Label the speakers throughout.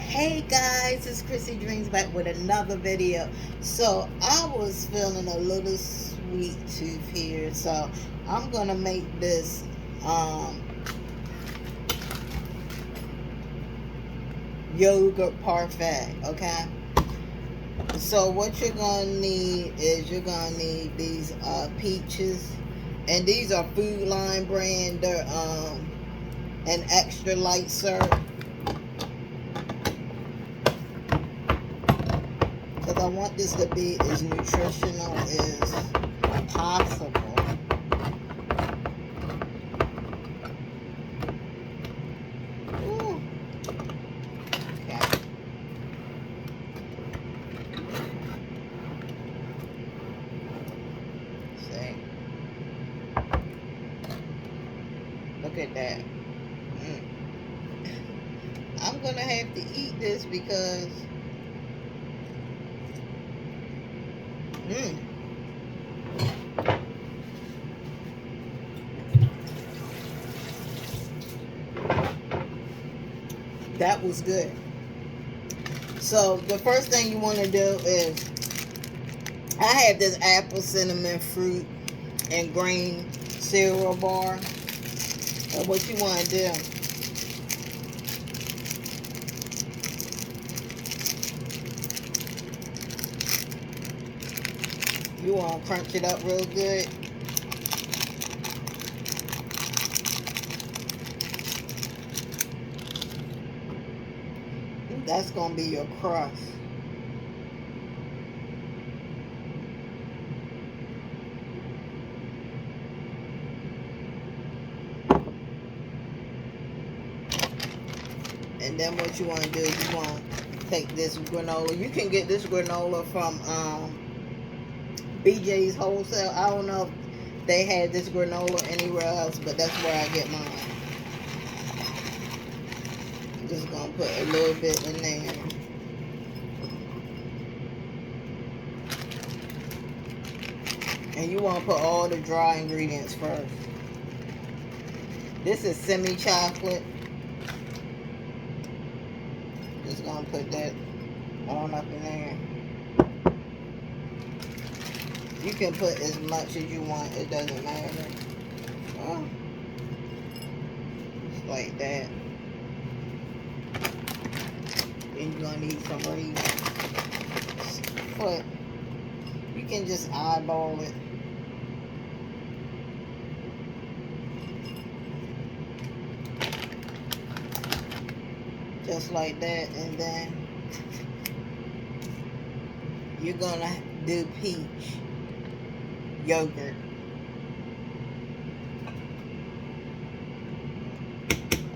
Speaker 1: Hey guys, it's Chrissy Dreams back with another video. So I was feeling a little sweet tooth here, so I'm gonna make this yogurt parfait. Okay, so what you're gonna need is you're gonna need these peaches, and these are Food Line brand. They're an extra light syrup, because I want this to be as nutritional as possible. Ooh. Okay. See? Look at that. I'm gonna have to eat this because that was good. So the first thing you want to do is, I have this apple cinnamon fruit and grain cereal bar. And what you want to do, you want to crunch it up real good. That's going to be your crust. And then what you want to do is you want to take this granola. You can get this granola from BJ's Wholesale. I don't know if they had this granola anywhere else, but that's where I get mine. I'm just going to put a little bit in there. And you want to put all the dry ingredients first. This is semi-chocolate. Just going to put that on up in there. You can put as much as you want. It doesn't matter. Oh, just like that. Then you're going to need some raisins. But you can just eyeball it. Just like that. And then you're going to do peach yogurt.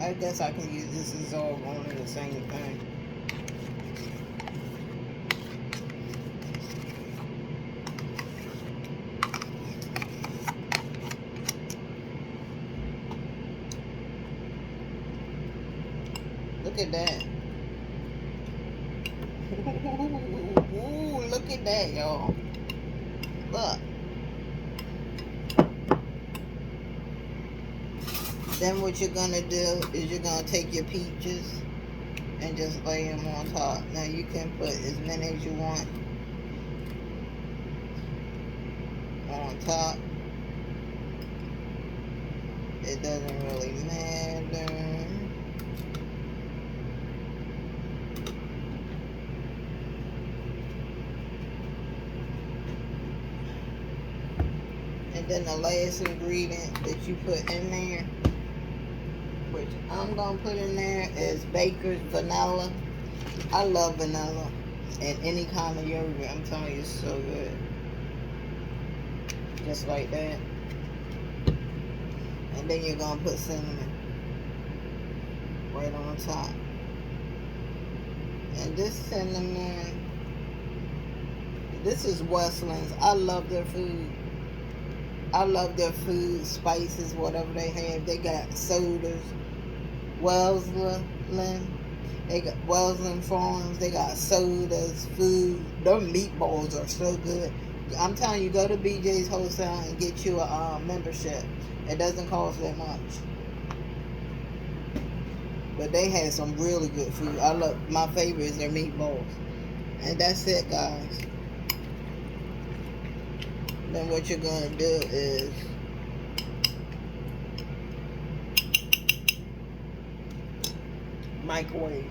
Speaker 1: I guess I can use this as all going in the same thing. Look at that. Ooh, look at that, y'all. Look. Then what you're going to do is you're going to take your peaches and just lay them on top. Now you can put as many as you want on top. It doesn't really matter. And then the last ingredient that you put in there, which I'm going to put in there, is Baker's vanilla. I love vanilla in any kind of yogurt. I'm telling you, it's so good. Just like that. And then you're going to put cinnamon right on top. And this cinnamon, this is Wellsley's. I love their food. I love their food, spices, whatever they have. They got sodas. Wellsley, they got Wellsley Farms. They got sodas, food. Their meatballs are so good. I'm telling you, go to BJ's Wholesale and get you a membership. It doesn't cost that much. But they had some really good food. I love, my favorite is their meatballs. And that's it, guys. Then what you're gonna do is microwave.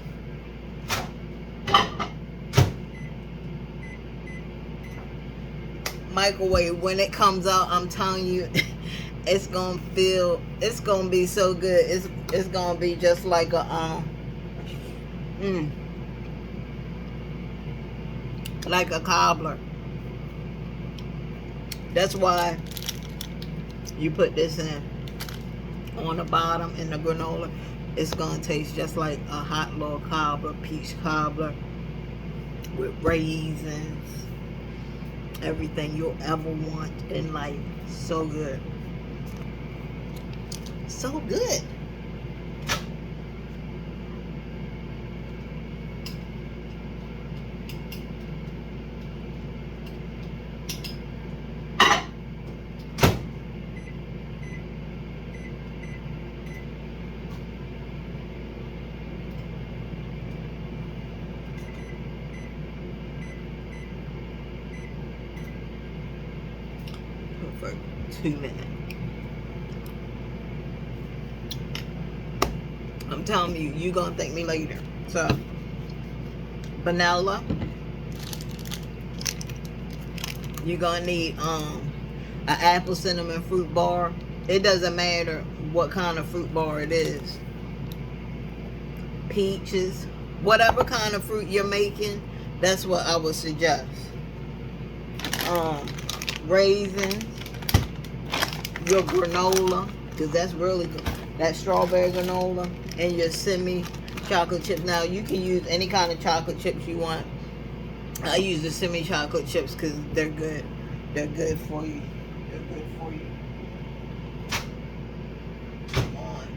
Speaker 1: Microwave. When it comes out, I'm telling you, it's gonna be so good. It's gonna be just like a like a cobbler. That's why you put this in on the bottom in the granola. It's gonna taste just like a hot little cobbler, peach cobbler with raisins, everything you'll ever want in life. So good. So good. For 2 minutes. I'm telling you, you're gonna thank me later. So, vanilla. You're gonna need an apple cinnamon fruit bar. It doesn't matter what kind of fruit bar it is. Peaches, whatever kind of fruit you're making, that's what I would suggest. Raisins, your granola, because that's really good. That strawberry granola, and your semi chocolate chips. Now you can use any kind of chocolate chips you want. I use the semi chocolate chips because they're good. They're good for you. They're good for you. Come on.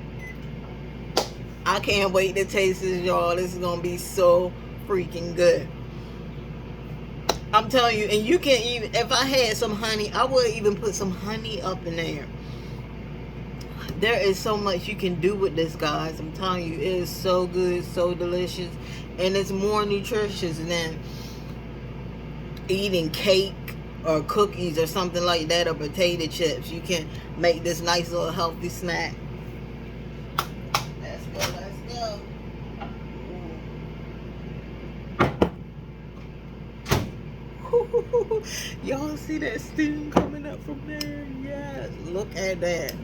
Speaker 1: I can't wait to taste this, y'all. This is gonna be so freaking good. I'm telling you, and you can even, if I had some honey, I would even put some honey up in there. There is so much you can do with this, guys. I'm telling you, it is so good, so delicious, and it's more nutritious than eating cake or cookies or something like that, or potato chips. You can make this nice little healthy snack. Let's go, let's go. Y'all see that steam coming up from there? Yes, look at that.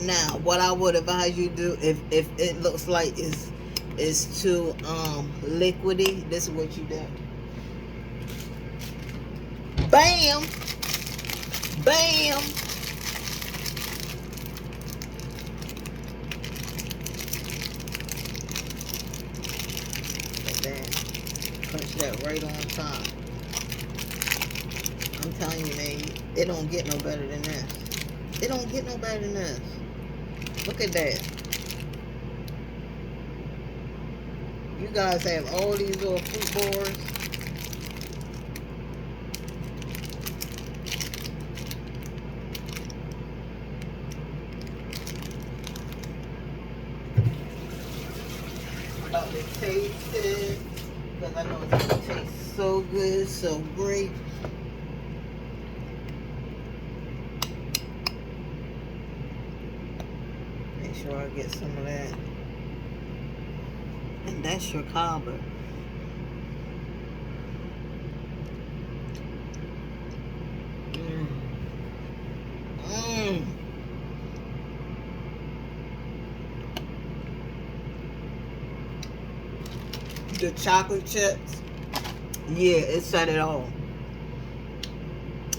Speaker 1: Now, what I would advise you do, if it looks like it's too liquidy, this is what you do. Bam! Bam! Punch that right on top. I'm telling you, man, it don't get no better than this. It don't get no better than this. Look at that. You guys have all these little fruit bars. I'm about to taste it, because I know it's going to taste so good, so great. Make sure I get some of that. And that's your cobbler. The chocolate chips, yeah, it said it all.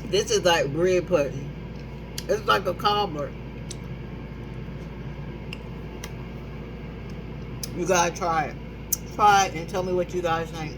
Speaker 1: This is like bread pudding. It's like a cobbler. You gotta try it. Try it and tell me what you guys think.